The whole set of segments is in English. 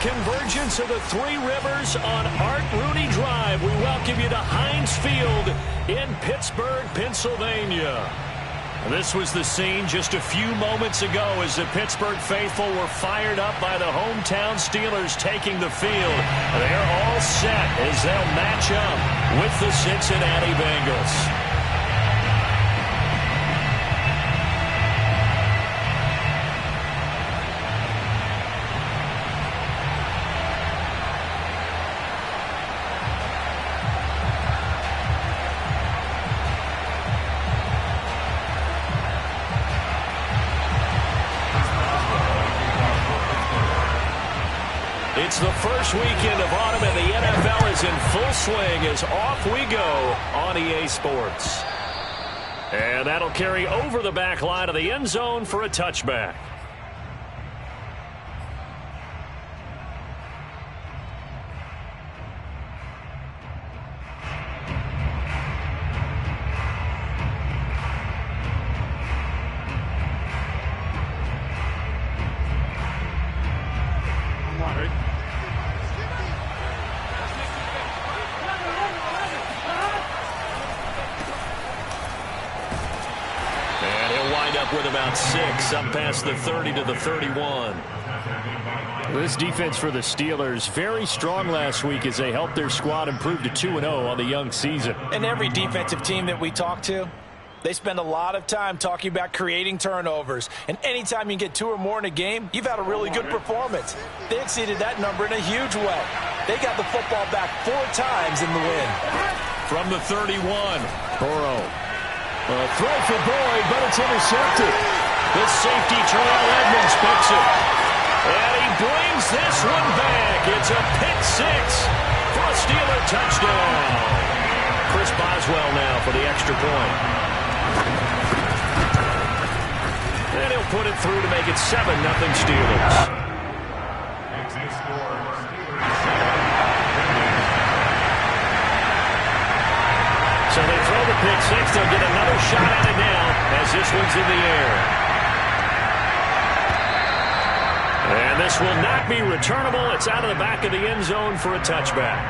convergence of the Three Rivers on Art Rooney Drive. We welcome you to Heinz Field in Pittsburgh, Pennsylvania. This was the scene just a few moments ago as the Pittsburgh faithful were fired up by the hometown Steelers taking the field. They're all set as they'll match up with the Cincinnati Bengals. It's the first weekend of autumn and the NFL is in full swing as off we go on EA Sports. And that'll carry over the back line of the end zone for a touchback. With about 6 up past the 30 to the 31. This defense for the Steelers very strong last week as they helped their squad improve to 2-0 on the young season. And every defensive team that we talk to, they spend a lot of time talking about creating turnovers. And anytime you get 2 or more in a game, you've had a really good performance. They exceeded that number in a huge way. They got the football back 4 times in the win. From the 31, Burrow. A throw for Boyd, but it's intercepted. The safety, Terrell Edmonds, picks it. And he brings this one back. It's a pick 6 for a Steeler touchdown. Chris Boswell now for the extra point. And he'll put it through to make it 7-0 Steelers. So they throw the pick 6. They'll get another shot at it now as this one's in the air. And this will not be returnable. It's out of the back of the end zone for a touchback.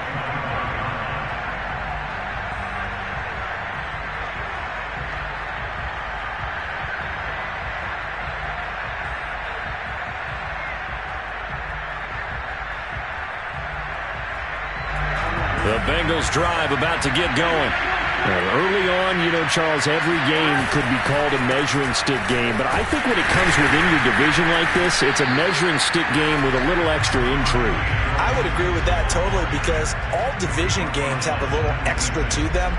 The Bengals drive about to get going. Early on, you know, Charles, every game could be called a measuring stick game. But I think when it comes within your division like this, it's a measuring stick game with a little extra intrigue. I would agree with that totally because all division games have a little extra to them.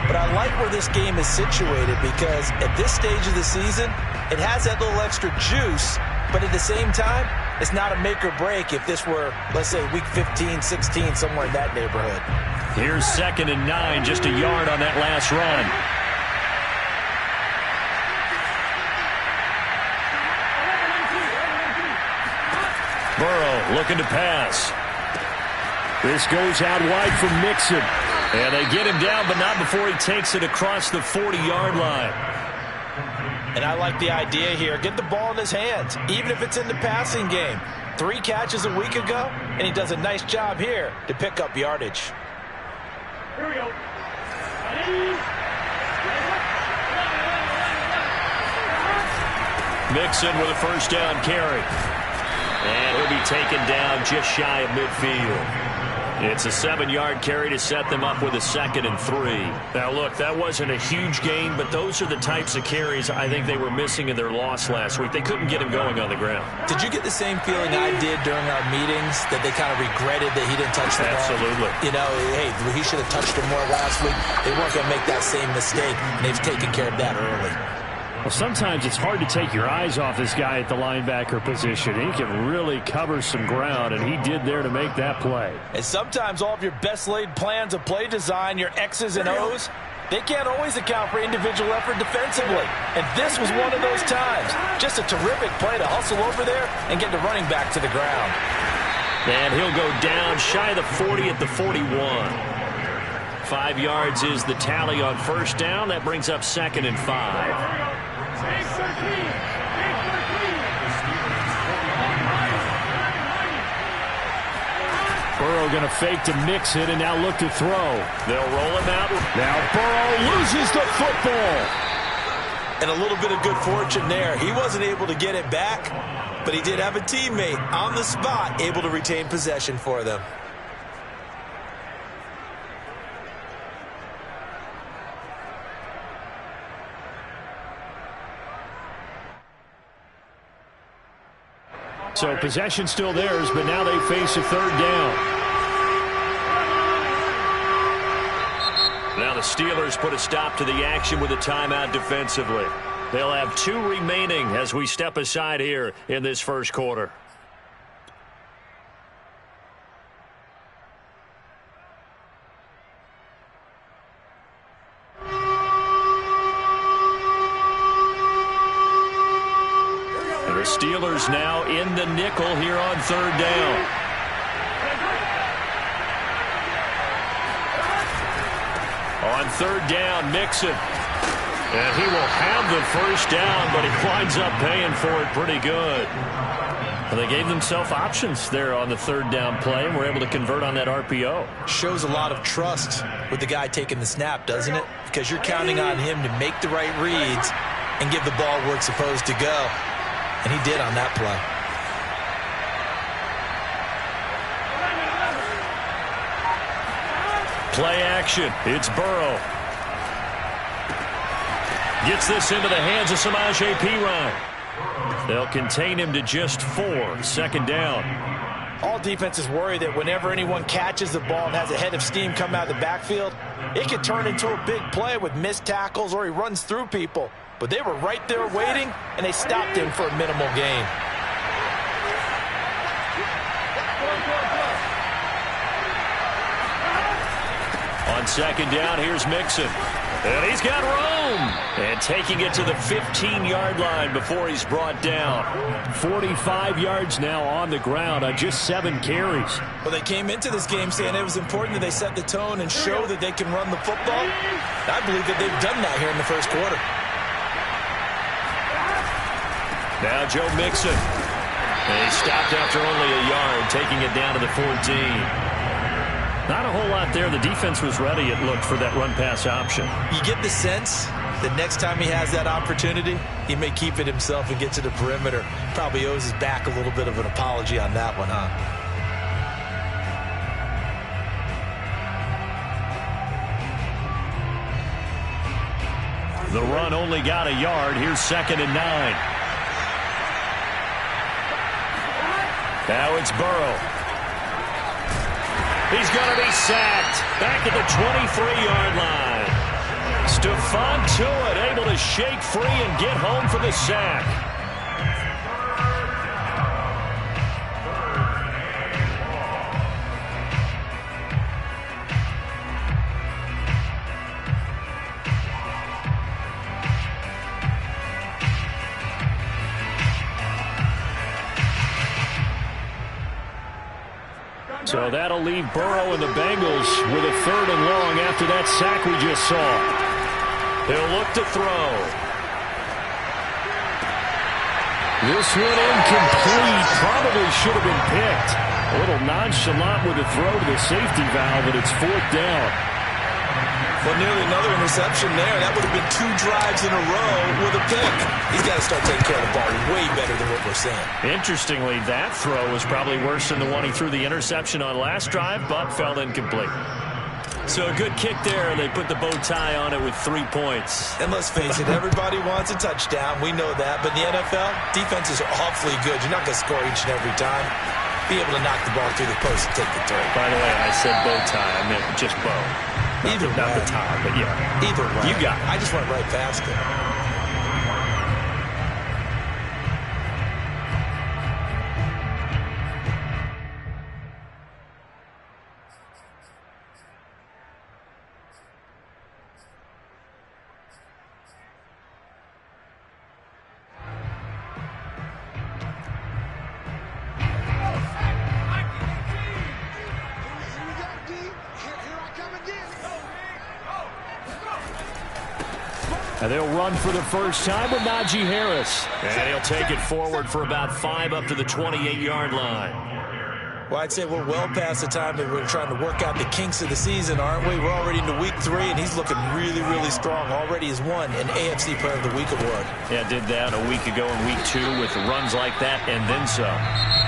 But I like where this game is situated because at this stage of the season, it has that little extra juice. But at the same time, it's not a make or break if this were, let's say, week 15, 16, somewhere in that neighborhood. Here's 2nd and 9, just a yard on that last run. Burrow looking to pass. This goes out wide from Mixon. And they get him down, but not before he takes it across the 40-yard line. And I like the idea here. Get the ball in his hands, even if it's in the passing game. 3 catches a week ago, and he does a nice job here to pick up yardage. Here we go. Mixon with a first down carry. And he'll be taken down just shy of midfield. It's a 7-yard carry to set them up with a 2nd and 3. Now, look, that wasn't a huge gain, but those are the types of carries I think they were missing in their loss last week. They couldn't get him going on the ground. Did you get the same feeling I did during our meetings, that they kind of regretted that he didn't touch the ball? Absolutely. You know, hey, he should have touched him more last week. They weren't going to make that same mistake, and they've taken care of that early. Well, sometimes it's hard to take your eyes off this guy at the linebacker position. He can really cover some ground, and he did there to make that play. And sometimes all of your best laid plans of play design, your X's and O's, they can't always account for individual effort defensively. And this was one of those times. Just a terrific play to hustle over there and get the running back to the ground. And he'll go down shy of the 40 at the 41. 5 yards is the tally on first down. That brings up 2nd and 5. Burrow going to fake to mix it and now look to throw. They'll roll him out. Now Burrow loses the football. And a little bit of good fortune there. He wasn't able to get it back, but he did have a teammate on the spot able to retain possession for them. So possession still theirs, but now they face a third down. Now the Steelers put a stop to the action with a timeout defensively. They'll have 2 remaining as we step aside here in this first quarter. The Steelers now in the nickel here on third down. On third down, Mixon. And he will have the first down, but he winds up paying for it pretty good. And they gave themselves options there on the third down play and were able to convert on that RPO. Shows a lot of trust with the guy taking the snap, doesn't it? Because you're counting on him to make the right reads and give the ball where it's supposed to go. And he did on that play. Play action. It's Burrow. Gets this into the hands of Samaje Perine. They'll contain him to just 4. Second down. All defenses worry that whenever anyone catches the ball and has a head of steam come out of the backfield, it could turn into a big play with missed tackles or he runs through people. But they were right there waiting, and they stopped him for a minimal gain. On second down, here's Mixon. And he's got room. And taking it to the 15-yard line before he's brought down. 45 yards now on the ground on just 7 carries. Well, they came into this game saying it was important that they set the tone and show that they can run the football. I believe that they've done that here in the first quarter. Now Joe Mixon. And he stopped after only a yard, taking it down to the 14. Not a whole lot there. The defense was ready, it looked, for that run-pass option. You get the sense that next time he has that opportunity, he may keep it himself and get to the perimeter. Probably owes his back a little bit of an apology on that one, huh? The run only got a yard. Here's 2nd and 9. Now it's Burrow. He's going to be sacked. Back at the 23-yard line. Stephon Tuitt able to shake free and get home for the sack. So that'll leave Burrow and the Bengals with a 3rd and long after that sack we just saw. He'll look to throw. This one incomplete. Probably should have been picked. A little nonchalant with a throw to the safety valve, but it's 4th down. Well, nearly another interception there. That would have been 2 drives in a row with a pick. He's got to start taking care of the ball way better than what we're seeing. Interestingly, that throw was probably worse than the one he threw the interception on last drive, but fell incomplete. So a good kick there. They put the bow tie on it with 3 points. And let's face it, everybody wants a touchdown. We know that. But in the NFL, defenses are awfully good. You're not going to score each and every time. Be able to knock the ball through the post and take the throw. By the way, I said bow tie. I meant just bow. Not the tie, but yeah. Either way. You got it. I just went right past it. And they'll run for the first time with Najee Harris. And he'll take it forward for about 5 up to the 28-yard line. Well, I'd say we're well past the time that we're trying to work out the kinks of the season, aren't we? We're already into week 3, and he's looking really, really strong. Already has won an AFC Player of the Week award. Yeah, did that a week ago in week 2 with runs like that and then some.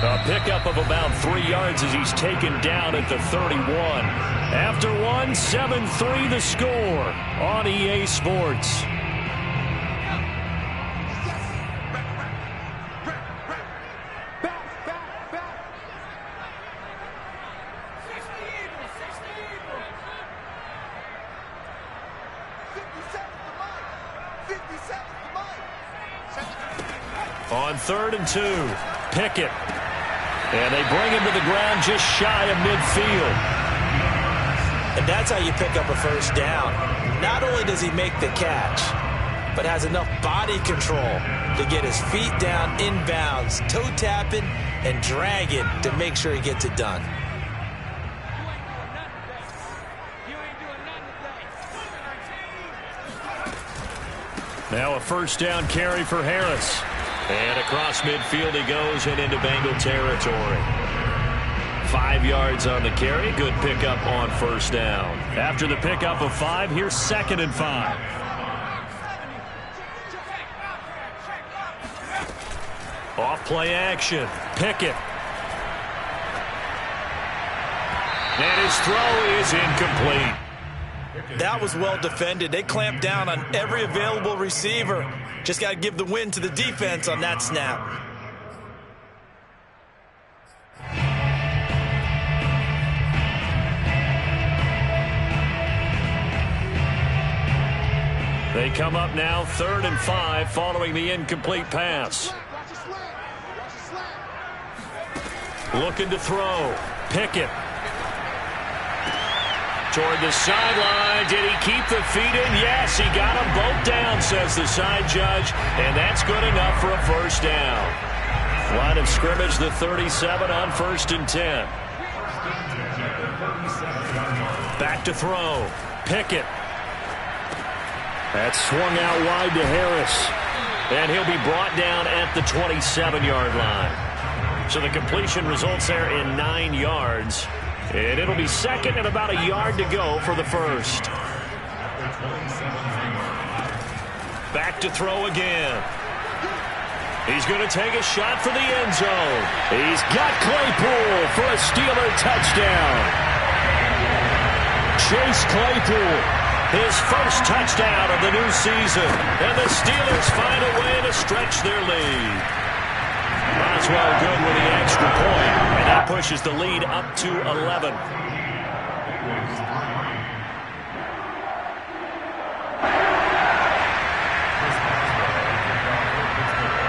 A pickup of about 3 yards as he's taken down at the 31. After one, 7-3 the score on EA Sports. On 3rd and 2, Pickett. And they bring him to the ground just shy of midfield. And that's how you pick up a first down. Not only does he make the catch, but has enough body control to get his feet down inbounds, toe tapping and dragging to make sure he gets it done. Now a first down carry for Harris. And across midfield he goes and into Bengal territory. 5 yards on the carry. Good pickup on first down. After the pickup of 5, here's 2nd and 5. Off play action. Pickett. And his throw is incomplete. That was well defended. They clamped down on every available receiver. Just got to give the win to the defense on that snap. They come up now 3rd and 5 following the incomplete pass. Looking to throw. Pickett. Toward the sideline. Did he keep the feet in? Yes, he got them both down, says the side judge. And that's good enough for a first down. Line of scrimmage, the 37 on 1st and 10. Back to throw. Pickett. That's swung out wide to Harris. And he'll be brought down at the 27-yard line. So the completion results there in 9 yards. And it'll be 2nd and about a yard to go for the first. Back to throw again. He's going to take a shot for the end zone. He's got Claypool for a Steeler touchdown. Chase Claypool, his first touchdown of the new season. And the Steelers find a way to stretch their lead. Boswell good with the extra point, and that pushes the lead up to 11.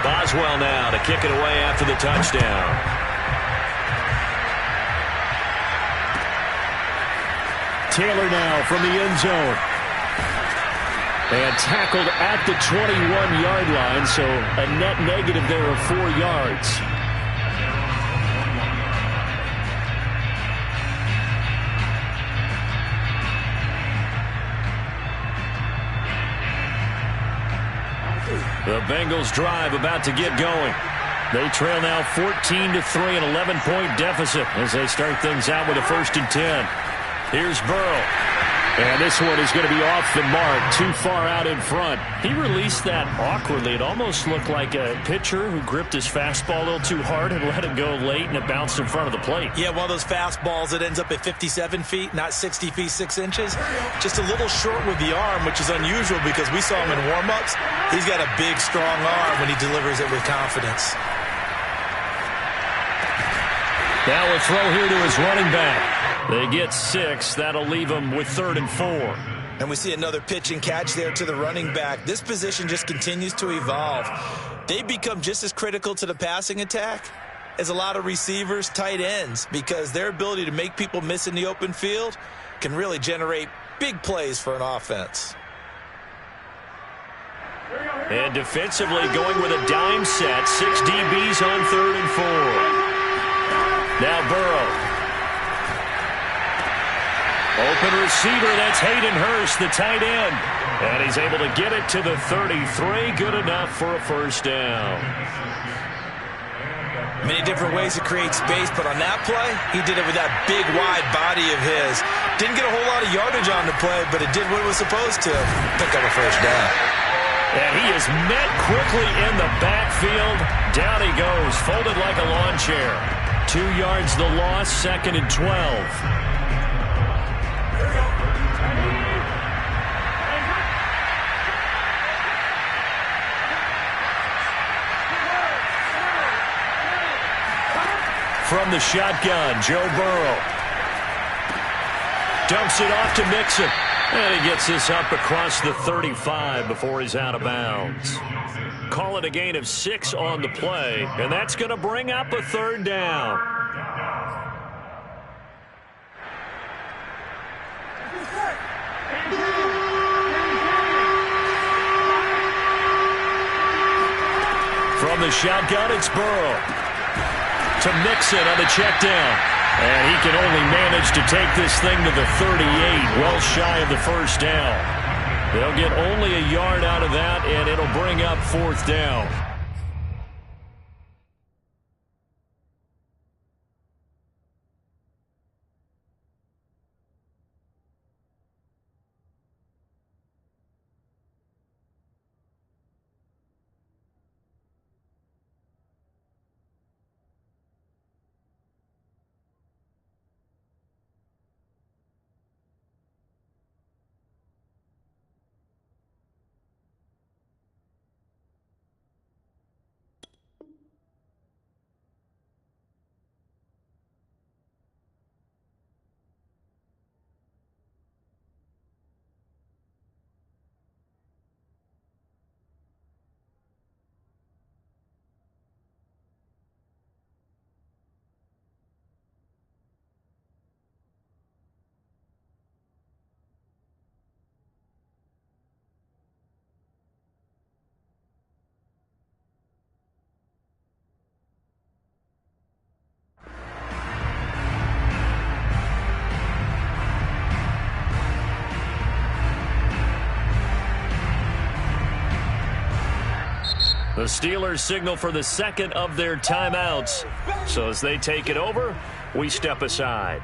Boswell now to kick it away after the touchdown. Taylor now from the end zone. And tackled at the 21-yard line, so a net negative there of 4 yards. The Bengals drive about to get going. They trail now 14-3, an 11-point deficit as they start things out with a 1st and 10. Here's Burrow. And this one is going to be off the mark, too far out in front. He released that awkwardly. It almost looked like a pitcher who gripped his fastball a little too hard and let it go late, and it bounced in front of the plate. Yeah, one of those fastballs that ends up at 57 feet, not 60 feet, 6 inches. Just a little short with the arm, which is unusual because we saw him in warm-ups. He's got a big, strong arm when he delivers it with confidence. Now a throw here to his running back. They get 6. That'll leave them with 3rd and 4. And we see another pitch and catch there to the running back. This position just continues to evolve. They become just as critical to the passing attack as a lot of receivers, tight ends, because their ability to make people miss in the open field can really generate big plays for an offense. And defensively going with a dime set. 6 DBs on 3rd and 4. Now Burrow. Open receiver, that's Hayden Hurst, the tight end. And he's able to get it to the 33. Good enough for a first down. Many different ways to create space, but on that play, he did it with that big, wide body of his. Didn't get a whole lot of yardage on the play, but it did what it was supposed to. Pick up a first down. And he is met quickly in the backfield. Down he goes, folded like a lawn chair. 2 yards the loss, 2nd and 12. From the shotgun, Joe Burrow. Dumps it off to Mixon. And he gets this up across the 35 before he's out of bounds. Call it a gain of 6 on the play, and that's going to bring up a 3rd down. From the shotgun, it's Burrow. To Mixon on the check down. And he can only manage to take this thing to the 38, well shy of the first down. They'll get only a yard out of that, and it'll bring up 4th down. The Steelers signal for the 2nd of their timeouts. So as they take it over, we step aside.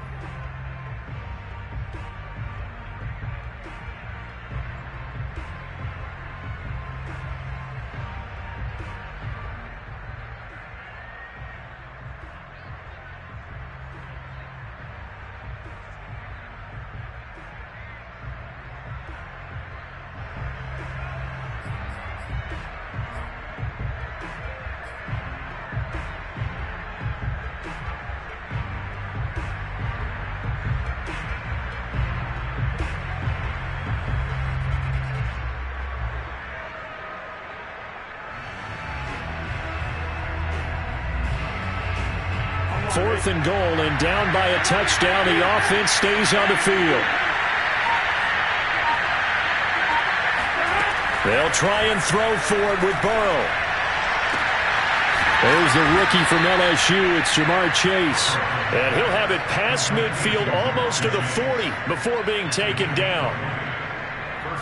Fourth and goal, and down by a touchdown. The offense stays on the field. They'll try and throw for it with Burrow. There's the rookie from LSU. It's Jamar Chase. And he'll have it past midfield, almost to the 40, before being taken down.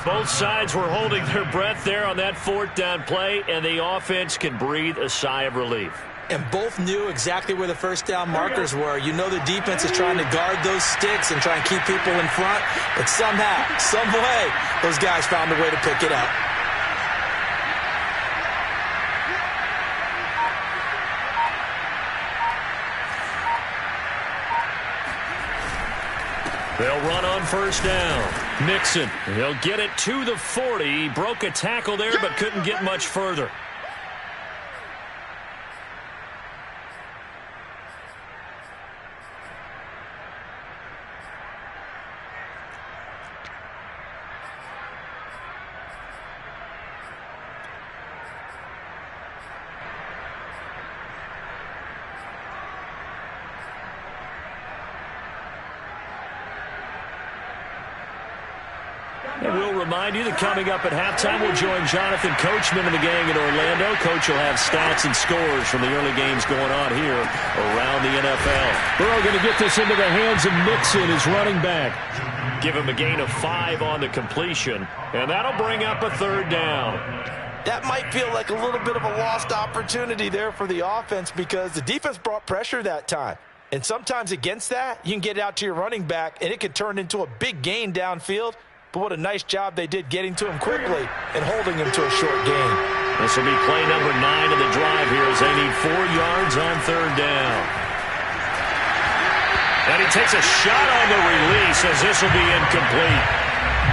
Both sides were holding their breath there on that 4th down play, and the offense can breathe a sigh of relief. And both knew exactly where the first down markers were. You know the defense is trying to guard those sticks and try and keep people in front. But somehow, some way, those guys found a way to pick it up. They'll run on first down. Mixon, he'll get it to the 40. He broke a tackle there but couldn't get much further. And we'll remind you that coming up at halftime, we'll join Jonathan Coachman and the gang in Orlando. Coach will have stats and scores from the early games going on here around the NFL. Burrow going to get this into the hands of Mixon, his running back. Give him a gain of 5 on the completion, and that'll bring up a 3rd down. that might feel like a little bit of a lost opportunity there for the offense because the defense brought pressure that time. And sometimes against that, you can get it out to your running back, and it could turn into a big gain downfield. But what a nice job they did getting to him quickly and holding him to a short gain. This will be play number 9 of the drive here as they need 4 yards on third down. And he takes a shot on the release as this will be incomplete.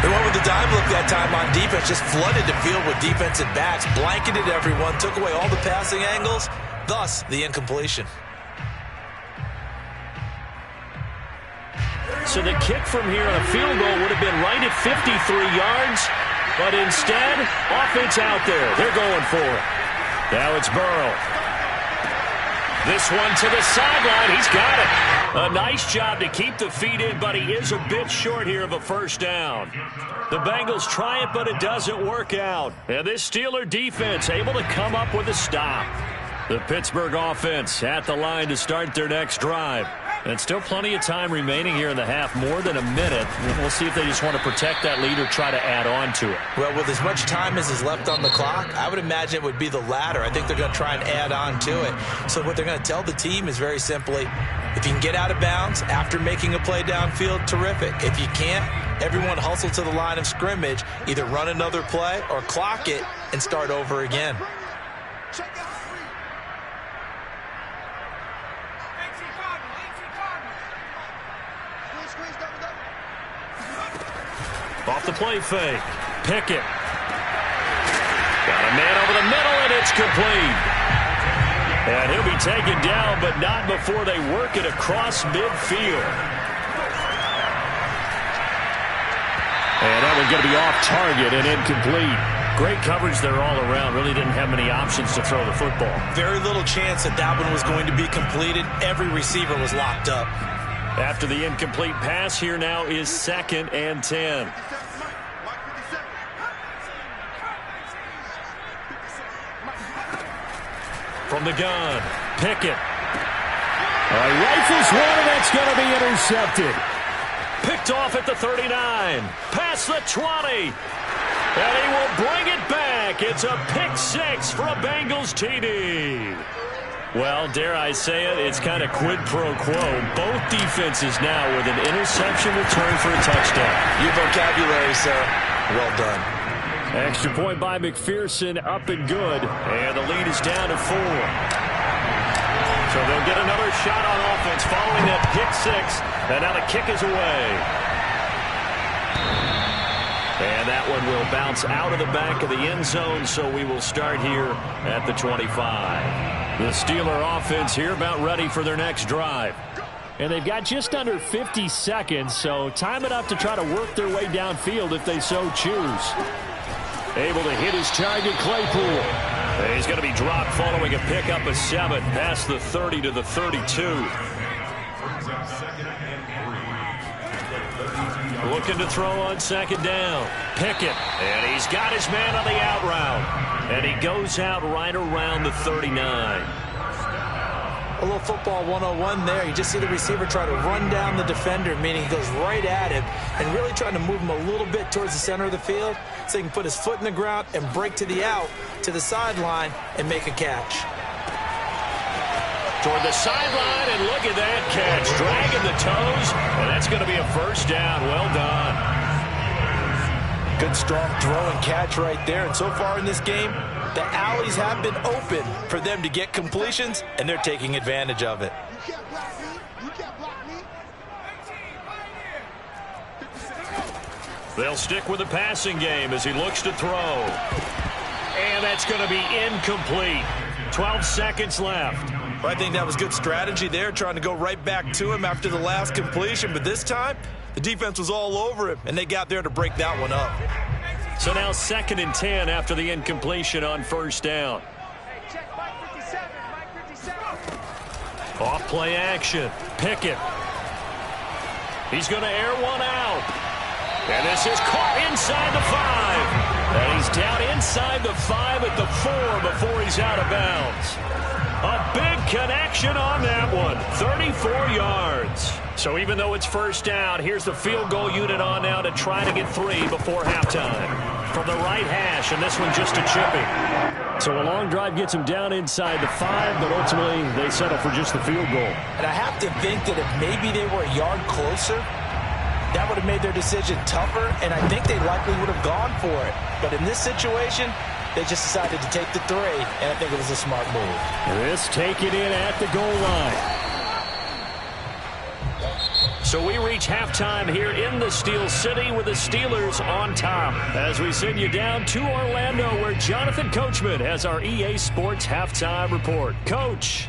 They went with the dime look that time on defense, just flooded the field with defensive backs, blanketed everyone, took away all the passing angles, thus the incompletion. So the kick from here on a field goal would have been right at 53 yards, but instead, offense out there. They're going for it. Now it's Burrow. This one to the sideline. He's got it. A nice job to keep the feet in, but he is a bit short here of a first down. The Bengals try it, but it doesn't work out. And this Steeler defense able to come up with a stop. The Pittsburgh offense at the line to start their next drive. And still plenty of time remaining here in the half, more than a minute. We'll see if they just want to protect that lead or try to add on to it. Well, with as much time as is left on the clock, I would imagine it would be the latter. I think they're going to try and add on to it. So what they're going to tell the team is very simply, if you can get out of bounds after making a play downfield, terrific. If you can't, everyone hustle to the line of scrimmage, either run another play or clock it and start over again. Off the play fake. Pickett. Got a man over the middle, and it's complete. And he'll be taken down, but not before they work it across midfield. And that one's going to be off target and incomplete. Great coverage there all around. Really didn't have many options to throw the football. Very little chance that that one was going to be completed. Every receiver was locked up. After the incomplete pass, here now is 2nd and 10. From the gun, Pickett. Rifles one, and that's going to be intercepted. Picked off at the 39. Past the 20. And he will bring it back. It's a pick 6 for a Bengals TD. Well, dare I say it, it's kind of quid pro quo. Both defenses now with an interception return for a touchdown. Your vocabulary, sir. Well done. Extra point by McPherson, up and good. And the lead is down to 4. So they'll get another shot on offense following that pick 6. And now the kick is away. And that one will bounce out of the back of the end zone, so we will start here at the 25. The Steeler offense here about ready for their next drive. And they've got just under 50 seconds, so time it up to try to work their way downfield if they so choose. Able to hit his target, Claypool. He's going to be dropped following a pickup of 7 past the 30 to the 32. Looking to throw on 2nd down. Pickett, and he's got his man on the out route. And he goes out right around the 39. A little football 101 there. You just see the receiver try to run down the defender, meaning he goes right at him and really trying to move him a little bit towards the center of the field so he can put his foot in the ground and break to the out, to the sideline, and make a catch. Toward the sideline, and look at that catch. Dragging the toes, and that's going to be a first down. Well done. Good, strong throw and catch right there. And so far in this game, the alleys have been open for them to get completions, and they're taking advantage of it. They'll stick with the passing game as he looks to throw. And that's going to be incomplete. 12 seconds left. Well, I think that was good strategy there, trying to go right back to him after the last completion. But this time, the defense was all over him, and they got there to break that one up. So now 2nd and 10 after the incompletion on first down. Off play action. Pickett. He's going to air one out. And this is caught inside the 5. And he's down inside the 5 at the 4 before he's out of bounds. A big connection on that one. 34 yards. So even though it's first down, here's the field goal unit on now to try to get 3 before halftime. from the right hash, and this one just a chipping. So a long drive gets them down inside the 5, but ultimately they settle for just the field goal. And I have to think that if maybe they were a yard closer, that would have made their decision tougher, and I think they likely would have gone for it. But in this situation, they just decided to take the 3, and I think it was a smart move. This taken in at the goal line. So we reach halftime here in the Steel City with the Steelers on top. As we send you down to Orlando, where Jonathan Coachman has our EA Sports Halftime Report. Coach.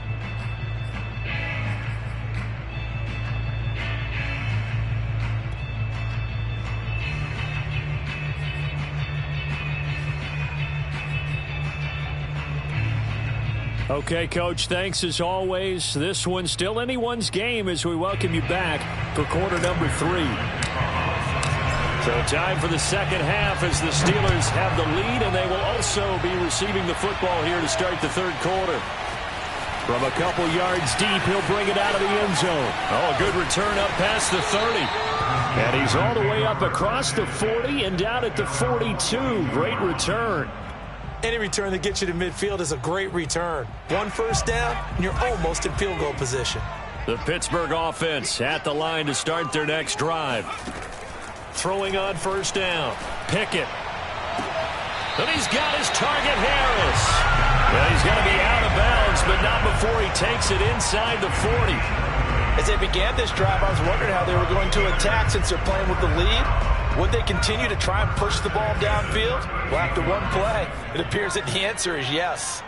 Okay, Coach, thanks as always. This one's still anyone's game as we welcome you back for quarter number 3. So time for the second half as the Steelers have the lead, and they will also be receiving the football here to start the third quarter. From a couple yards deep, he'll bring it out of the end zone. Oh, a good return up past the 30. And he's all the way up across the 40 and down at the 42. Great return. Any return that gets you to midfield is a great return. 1 first down, and you're almost in field goal position. The Pittsburgh offense at the line to start their next drive. Throwing on first down. Pickett. And he's got his target, Harris. Well, he's going to be out of bounds, but not before he takes it inside the 40. As they began this drive, I was wondering how they were going to attack since they're playing with the lead. Would they continue to try and push the ball downfield? Well, after one play, it appears that the answer is yes.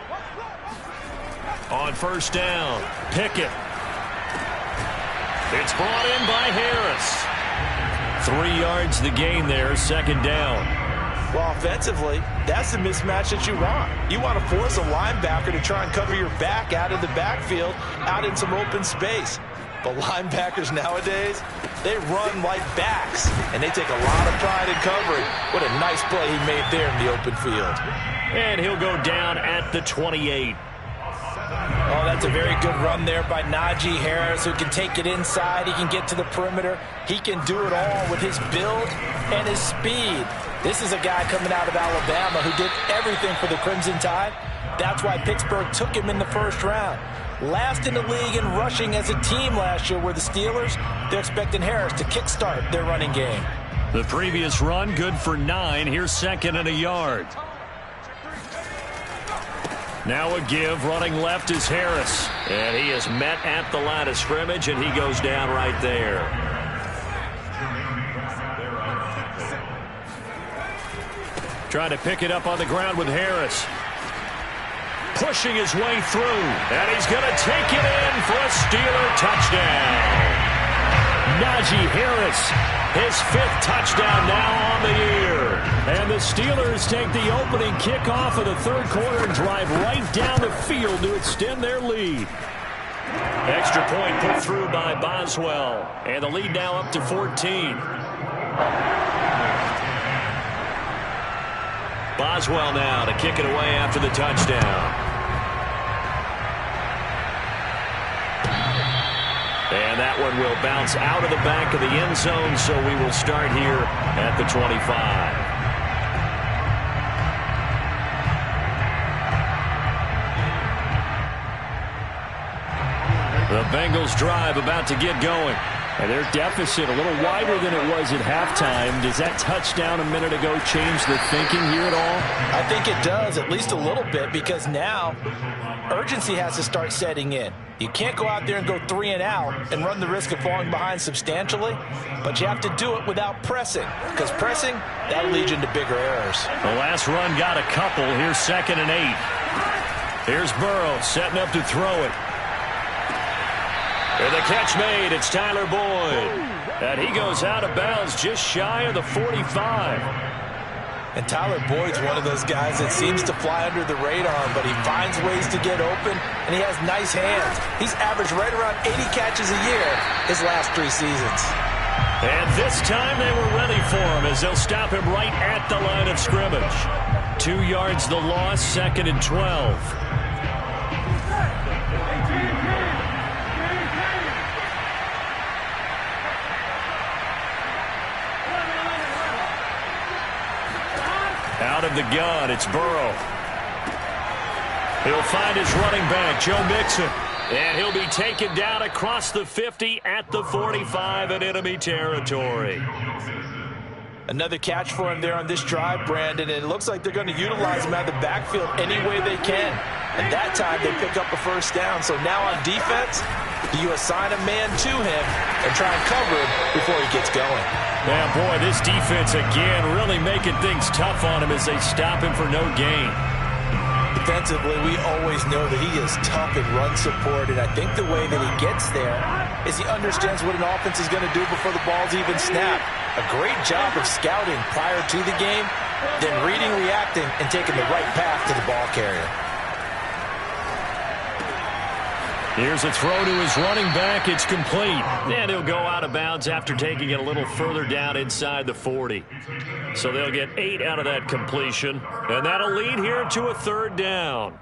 On first down, Pickett. It's brought in by Harris. 3 yards the gain there, second down. Well, offensively, that's the mismatch that you want. You want to force a linebacker to try and cover your back out of the backfield, out in some open space. But linebackers nowadays, they run like backs, and they take a lot of pride in covering. What a nice play he made there in the open field. And he'll go down at the 28. Oh, that's a very good run there by Najee Harris, who can take it inside. He can get to the perimeter. He can do it all with his build and his speed. This is a guy coming out of Alabama who did everything for the Crimson Tide. That's why Pittsburgh took him in the first round. Last in the league in rushing as a team last year were the Steelers. They're expecting Harris to kickstart their running game. The previous run, good for 9. Here's second and a yard. Now a give, running left is Harris. And he is met at the line of scrimmage, and he goes down right there. Trying to pick it up on the ground with Harris. Pushing his way through, and he's going to take it in for a Steeler touchdown. Najee Harris, his 5th touchdown now on the year. And the Steelers take the opening kickoff of the third quarter and drive right down the field to extend their lead. Extra point put through by Boswell, and the lead now up to 14. Boswell now to kick it away after the touchdown. And that one will bounce out of the back of the end zone, so we will start here at the 25. The Bengals drive about to get going. And their deficit a little wider than it was at halftime. Does that touchdown a minute ago change the thinking here at all? I think it does, at least a little bit, because now urgency has to start setting in. You can't go out there and go 3 and out and run the risk of falling behind substantially, but you have to do it without pressing, because pressing, that'll lead you into bigger errors. The last run got a couple. Here's second and 8. Here's Burrow setting up to throw it. And the catch made, it's Tyler Boyd. And he goes out of bounds just shy of the 45. And Tyler Boyd's one of those guys that seems to fly under the radar, but he finds ways to get open, and he has nice hands. He's averaged right around 80 catches a year his last 3 seasons. And this time they were ready for him as they'll stop him right at the line of scrimmage. 2 yards the loss, second and 12. of the gun. It's Burrow. He'll find his running back, Joe Mixon. And he'll be taken down across the 50 at the 45 in enemy territory. Another catch for him there on this drive, Brandon, and it looks like they're going to utilize him out of the backfield any way they can. And that time they pick up a first down. So now on defense, do you assign a man to him and try and cover him before he gets going? Yeah, boy, this defense again really making things tough on him as they stop him for no gain. Defensively, we always know that he is tough in run support, and I think the way that he gets there is he understands what an offense is going to do before the ball's even snapped. A great job of scouting prior to the game, then reading, reacting, and taking the right path to the ball carrier. Here's a throw to his running back. It's complete. And he'll go out of bounds after taking it a little further down inside the 40. So they'll get 8 out of that completion. And that'll lead here to a third down.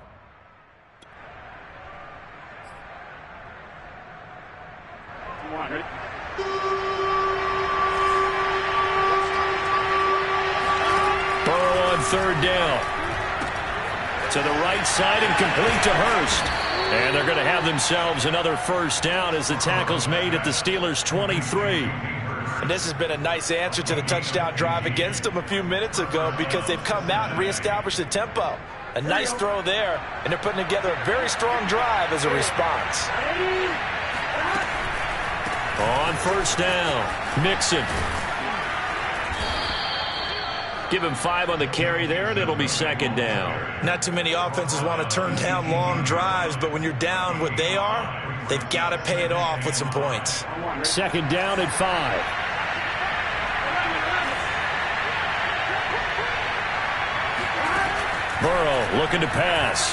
Burrow on third down. To the right side and complete to Hurst. And they're going to have themselves another first down as the tackle's made at the Steelers' 23. And this has been a nice answer to the touchdown drive against them a few minutes ago because they've come out and reestablished the tempo. A nice throw there, and they're putting together a very strong drive as a response. On first down, Mixon. Give him 5 on the carry there, and it'll be second down. Not too many offenses want to turn down long drives, but when you're down what they are, they've got to pay it off with some points. Second down and 5. Burrow looking to pass.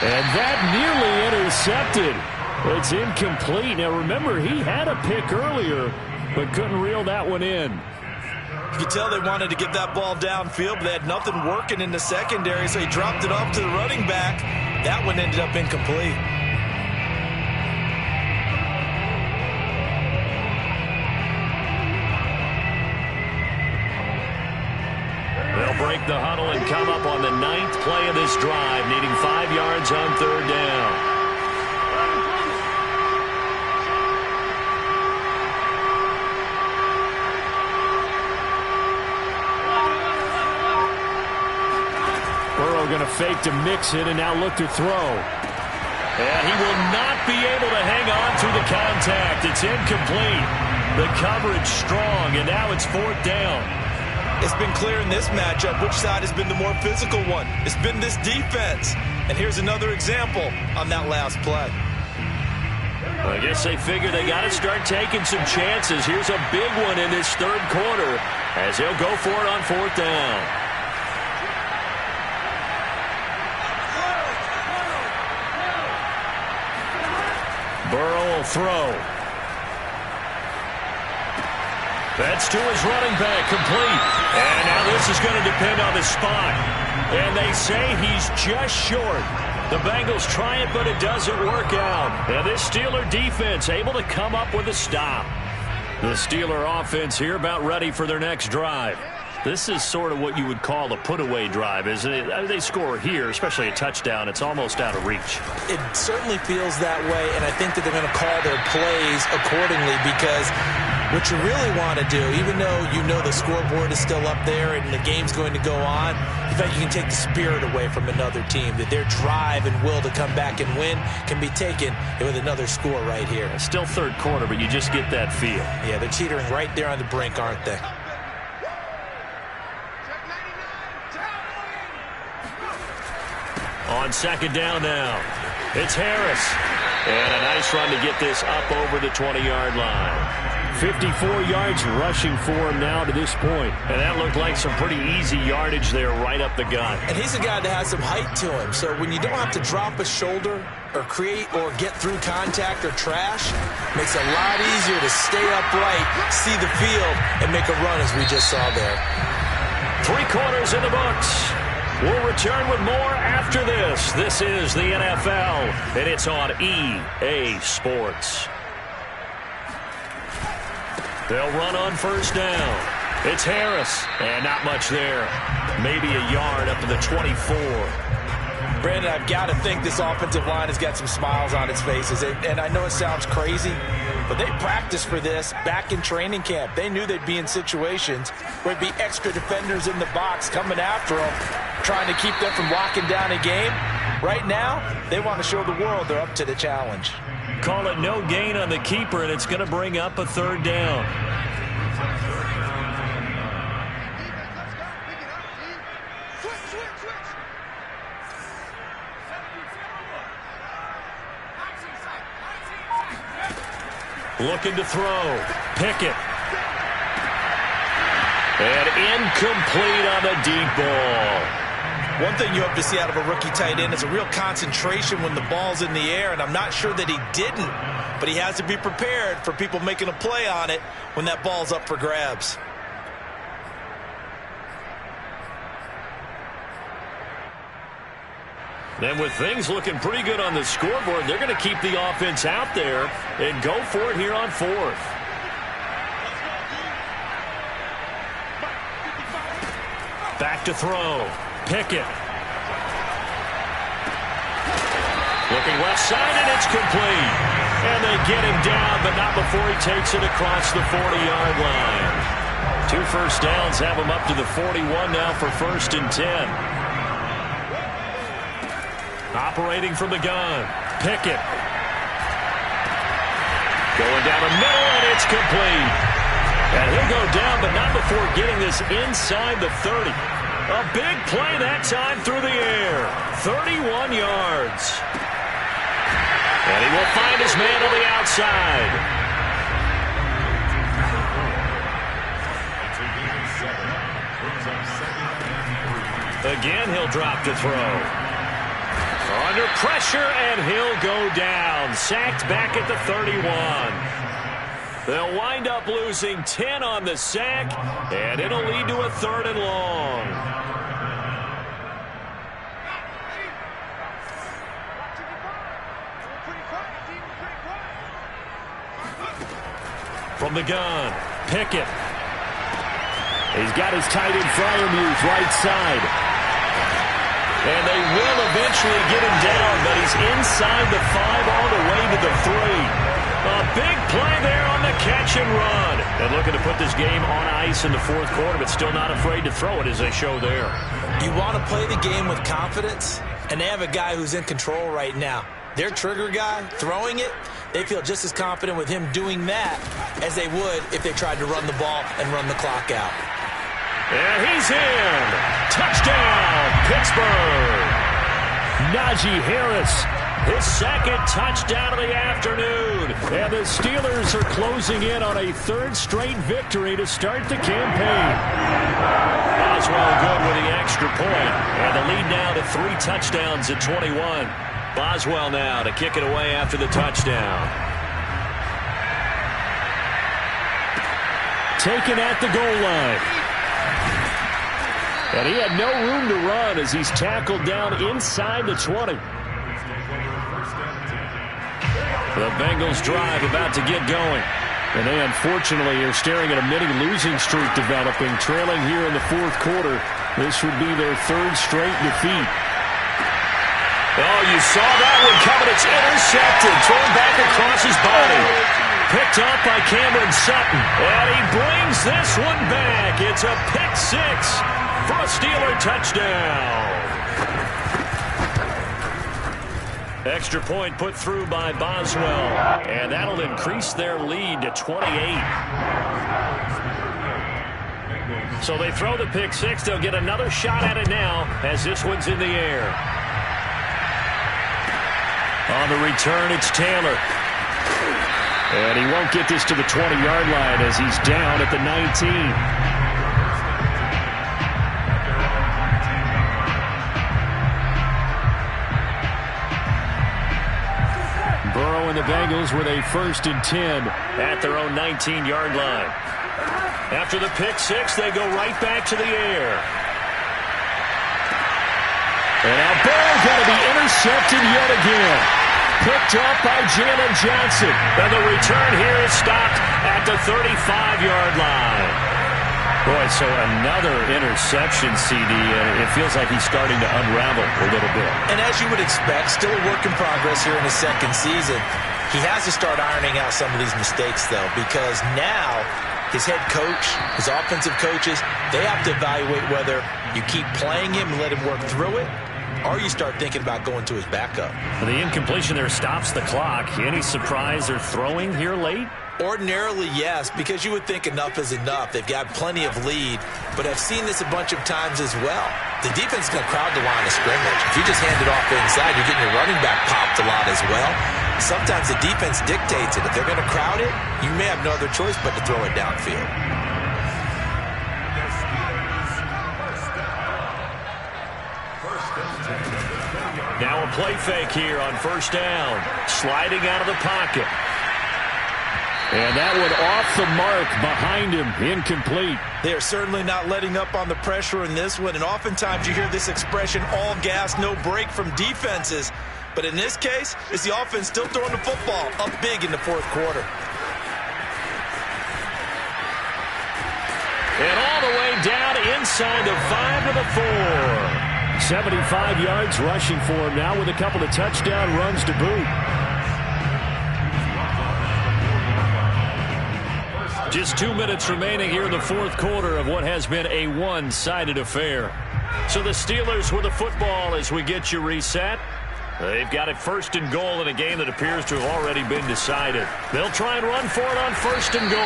And that nearly intercepted. It's incomplete. Now remember, he had a pick earlier, but couldn't reel that one in. You can tell they wanted to get that ball downfield, but they had nothing working in the secondary, so he dropped it off to the running back. That one ended up incomplete. They'll break the huddle and come up on the 9th play of this drive, needing 5 yards on third down. Burrow going to fake to Mixon and now look to throw. And he will not be able to hang on through the contact. It's incomplete. The coverage strong, and now it's fourth down. It's been clear in this matchup which side has been the more physical one. It's been this defense. And here's another example on that last play. I guess they figure they got to start taking some chances. Here's a big one in this third quarter as he'll go for it on fourth down. Burrow will throw. That's to his running back, complete. And now this is going to depend on the spot. And they say he's just short. The Bengals try it, but it doesn't work out. And this Steeler defense able to come up with a stop. The Steeler offense here about ready for their next drive. This is sort of what you would call a put-away drive, isn't it? I mean, they score here, especially a touchdown. It's almost out of reach. It certainly feels that way, and I think that they're going to call their plays accordingly because what you really want to do, even though you know the scoreboard is still up there and the game's going to go on, in fact, you can take the spirit away from another team, that their drive and will to come back and win can be taken with another score right here. It's still third quarter, but you just get that feel. Yeah, they're teetering right there on the brink, aren't they? On second down now, it's Harris. And a nice run to get this up over the 20-yard line. 54 yards rushing for him now to this point. And that looked like some pretty easy yardage there right up the gut. And he's a guy that has some height to him. So when you don't have to drop a shoulder or create or get through contact or trash, makes it a lot easier to stay upright, see the field, and make a run as we just saw there. 3 quarters in the books. We'll return with more after this. This is the NFL, and it's on EA Sports. They'll run on first down. It's Harris, and not much there. Maybe a yard up to the 24. Brandon, I've got to think this offensive line has got some smiles on its faces. And I know it sounds crazy, but they practiced for this back in training camp. They knew they'd be in situations where there'd be extra defenders in the box coming after them, trying to keep them from locking down a game. Right now, they want to show the world they're up to the challenge. Call it no gain on the keeper, and it's going to bring up a third down. Looking to throw. Pickett. And incomplete on the deep ball. One thing you hope to see out of a rookie tight end is a real concentration when the ball's in the air, and I'm not sure that he didn't, but he has to be prepared for people making a play on it when that ball's up for grabs. Then with things looking pretty good on the scoreboard, they're going to keep the offense out there and go for it here on fourth. Back to throw. Pickett. Looking left side, and it's complete. And they get him down, but not before he takes it across the 40-yard line. 2 first downs have him up to the 41 now for 1st and 10. Operating from the gun. Pickett. Going down the middle, and it's complete. And he'll go down, but not before getting this inside the 30. A big play that time through the air. 31 yards. And he will find his man on the outside. Again, he'll drop to throw. Under pressure, and he'll go down. Sacked back at the 31. They'll wind up losing 10 on the sack, and it'll lead to a 3rd and long. From the gun, Pickett. He's got his tight end Freiermuth right side. And they will eventually get him down, but he's inside the 5 all the way to the 3. A big play there on the catch and run. And looking to put this game on ice in the 4th quarter, but still not afraid to throw it as they show there. You want to play the game with confidence, and they have a guy who's in control right now. Their trigger guy, throwing it, they feel just as confident with him doing that as they would if they tried to run the ball and run the clock out. And he's in. Touchdown, Pittsburgh. Najee Harris, his 2nd touchdown of the afternoon. And the Steelers are closing in on a 3rd straight victory to start the campaign. Boswell good with the extra point. And the lead now to 3 touchdowns at 21. Boswell now to kick it away after the touchdown. Taken at the goal line. And he had no room to run as he's tackled down inside the 20. The Bengals drive about to get going. And they unfortunately are staring at a mini losing streak developing, trailing here in the 4th quarter. This would be their 3rd straight defeat. Oh, you saw that one coming. It's intercepted. Thrown back across his body. Picked up by Cameron Sutton. And he brings this one back. It's a pick 6 for a Steeler touchdown. Extra point put through by Boswell. And that'll increase their lead to 28. So they throw the pick 6. They'll get another shot at it now as this one's in the air. On the return, it's Taylor. And he won't get this to the 20-yard line as he's down at the 19. Burrow and the Bengals with a 1st and 10 at their own 19-yard line. After the pick 6, they go right back to the air. And now Burrow going to be intercepted yet again. Picked up by Jalen Johnson. And the return here is stopped at the 35-yard line. Boy, so another interception, CD, and it feels like he's starting to unravel a little bit. And as you would expect, still a work in progress here in his second season. He has to start ironing out some of these mistakes, though, because now his head coach, his offensive coaches, they have to evaluate whether you keep playing him and let him work through it, or you start thinking about going to his backup. The incompletion there stops the clock. Any surprise they're throwing here late? Ordinarily, yes, because you would think enough is enough. They've got plenty of lead, but I've seen this a bunch of times as well. The defense is going to crowd the line of scrimmage. If you just hand it off inside, you're getting your running back popped a lot as well. Sometimes the defense dictates it. If they're going to crowd it, you may have no other choice but to throw it downfield. Now a play fake here on first down. Sliding out of the pocket. And that one off the mark behind him, incomplete. They are certainly not letting up on the pressure in this one, and oftentimes you hear this expression, all gas, no break from defenses. But in this case, it's the offense still throwing the football up big in the fourth quarter. And all the way down inside the 5 to the 4. 75 yards rushing for him now with a couple of touchdown runs to boot. Just 2 minutes remaining here in the fourth quarter of what has been a one-sided affair. So the Steelers with the football as we get you reset. They've got it first and goal in a game that appears to have already been decided. They'll try and run for it on first and goal.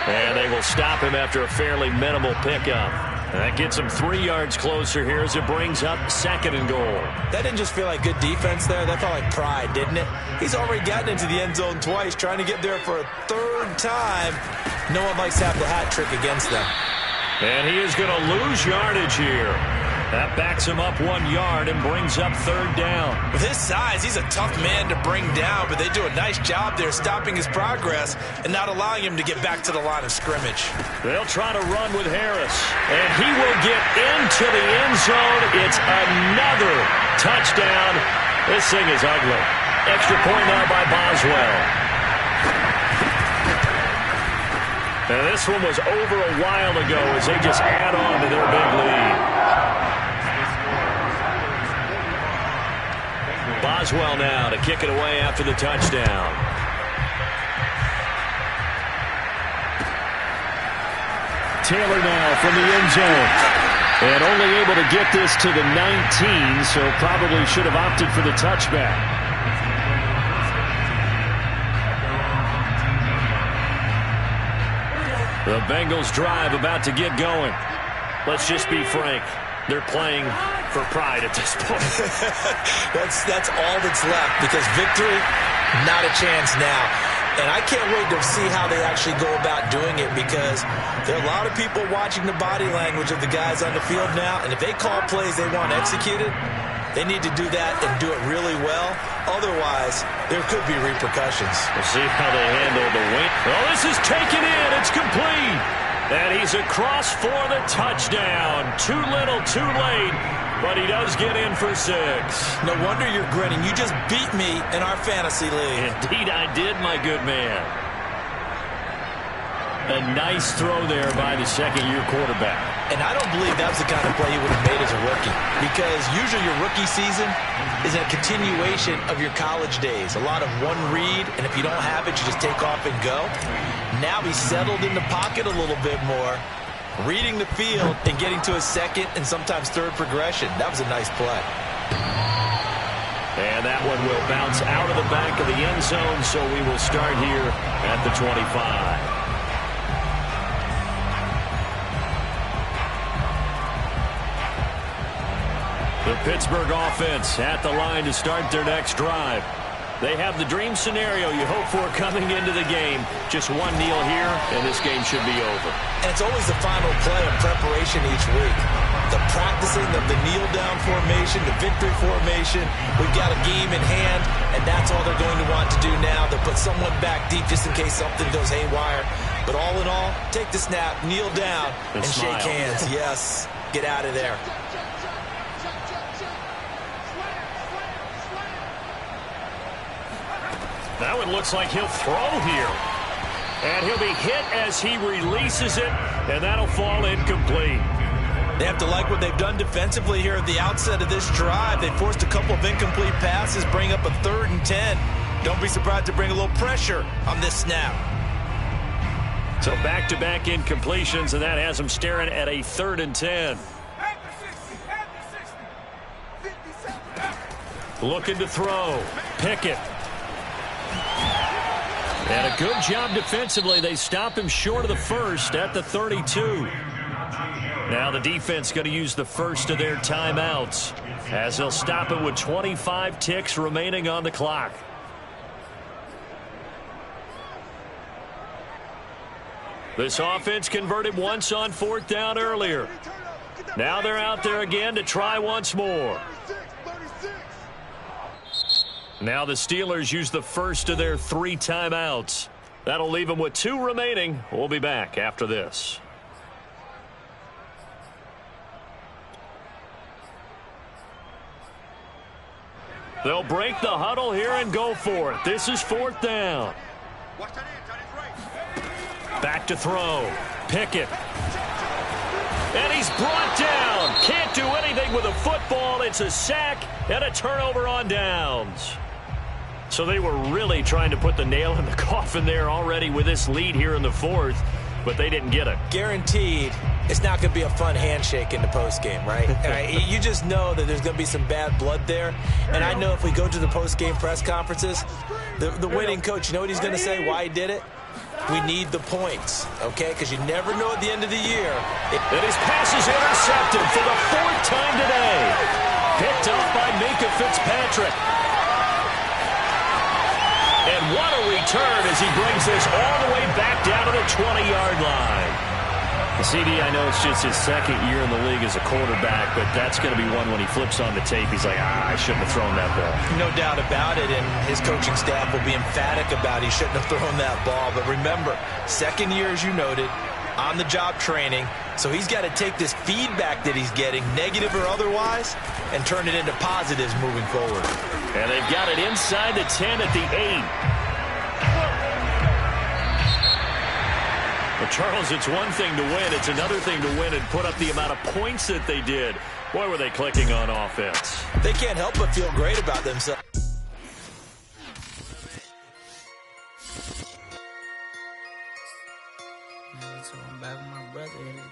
And they will stop him after a fairly minimal pickup. That gets him 3 yards closer here as it brings up second and goal. That didn't just feel like good defense there. That felt like pride, didn't it? He's already gotten into the end zone twice, trying to get there for a third time. No one likes to have the hat trick against them. And he is going to lose yardage here. That backs him up 1 yard and brings up third down. With his size, he's a tough man to bring down, but they do a nice job there stopping his progress and not allowing him to get back to the line of scrimmage. They'll try to run with Harris, and he will get into the end zone. It's another touchdown. This thing is ugly. Extra point now by Boswell. And this one was over a while ago as they just add on to their big lead. Boswell now to kick it away after the touchdown. Taylor now from the end zone. And only able to get this to the 19, so probably should have opted for the touchback. The Bengals drive about to get going. Let's just be frank. They're playing for pride at this point. That's all that's left, because victory, not a chance now. And I can't wait to see how they actually go about doing it, because there are a lot of people watching the body language of the guys on the field now, and if they call plays they want executed, they need to do that and do it really well. Otherwise, there could be repercussions. We'll see how they handle the wing. Oh, this is taken in. It's complete. And he's across for the touchdown. Too little, too late. But he does get in for 6. No wonder you're grinning. You just beat me in our fantasy league. Indeed I did, my good man. A nice throw there by the second-year quarterback. And I don't believe that was the kind of play he would have made as a rookie, because usually your rookie season is a continuation of your college days. A lot of one read, and if you don't have it, you just take off and go. Now he's settled in the pocket a little bit more, reading the field and getting to a second and sometimes third progression. That was a nice play. And that one will bounce out of the back of the end zone, so we will start here at the 25. The Pittsburgh offense at the line to start their next drive. They have the dream scenario you hope for coming into the game. Just one kneel here, and this game should be over. And it's always the final play of preparation each week. The practicing of the kneel-down formation, the victory formation. We've got a game in hand, and that's all they're going to want to do now. They'll put someone back deep just in case something goes haywire. But all in all, take the snap, kneel down, and shake hands. Yes, get out of there. Now it looks like he'll throw here. And he'll be hit as he releases it, and that'll fall incomplete. They have to like what they've done defensively here at the outset of this drive. They forced a couple of incomplete passes, bring up a 3rd and 10. Don't be surprised to bring a little pressure on this snap. So back-to-back incompletions, and that has them staring at a 3rd and 10. Looking to throw. Pickett. And a good job defensively. They stop him short of the first at the 32. Now the defense going to use the first of their timeouts as they'll stop it with 25 ticks remaining on the clock. This offense converted once on 4th down earlier. Now they're out there again to try once more. Now the Steelers use the first of their 3 timeouts. That'll leave them with 2 remaining. We'll be back after this. They'll break the huddle here and go for it. This is 4th down. Back to throw. Pickett. And he's brought down. Can't do anything with a football. It's a sack and a turnover on downs. So they were really trying to put the nail in the coffin there already with this lead here in the 4th, but they didn't get it. Guaranteed it's not going to be a fun handshake in the postgame, right? You just know that there's going to be some bad blood there. And I know if we go to the postgame press conferences, the winning coach, you know what he's going to say, why he did it? We need the points, okay? Because you never know at the end of the year. And his pass is intercepted for the 4th time today. Picked up by Minkah Fitzpatrick. And what a return as he brings this all the way back down to the 20-yard line. CD, I know it's just his 2nd year in the league as a quarterback, but that's going to be one when he flips on the tape. He's like, I shouldn't have thrown that ball. No doubt about it, and his coaching staff will be emphatic about he shouldn't have thrown that ball. But remember, 2nd year, as you noted, on-the-job training, so he's got to take this feedback that he's getting, negative or otherwise, and turn it into positives moving forward. And they've got it inside the 10 at the 8. Well, Charles, it's one thing to win. It's another thing to win and put up the amount of points that they did. Boy, were they clicking on offense. They can't help but feel great about themselves. So I'm back with my brother.